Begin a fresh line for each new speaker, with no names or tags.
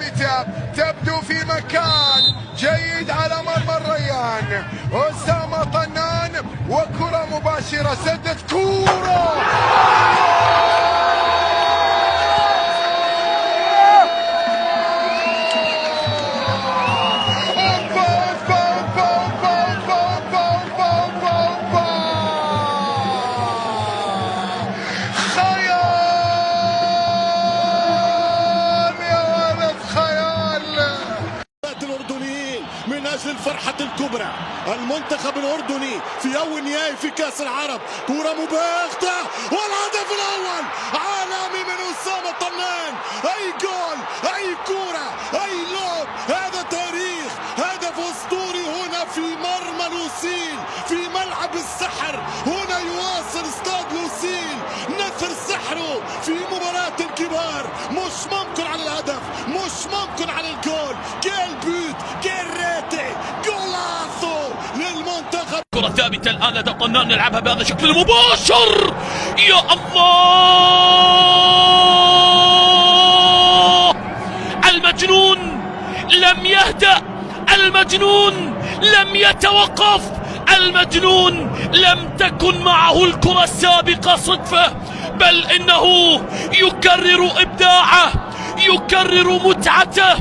بدايته تبدو في مكان جيد على مرمى الريان. أسامة طنان وكرة مباشرة، سدت كورة
من أجل الفرحة الكبرى. المنتخب الأردني في أول نهائي في كأس العرب، كرة مباغتة والهدف الأول عالمي من أسامة طنان. أي جول، أي كرة، أي لوب، هذا تاريخ، هدف أسطوري هنا في مرمى لوسيل، في ملعب السحر. هنا يواصل استاد لوسيل نثر سحره في مباراة الكبار. مش ممكن على الهدف، مش ممكن على الجول. جيل بوت، جيل ريتي، جولاسو للمنتخب.
كرة ثابتة الآن لدى طنان، نلعبها بهذا الشكل المباشر. يا الله، المجنون لم يهدأ، المجنون لم يتوقف، المجنون لم تكن معه الكرة السابقة صدفة، بل إنه يكرر إبداعه، يكرر متعته،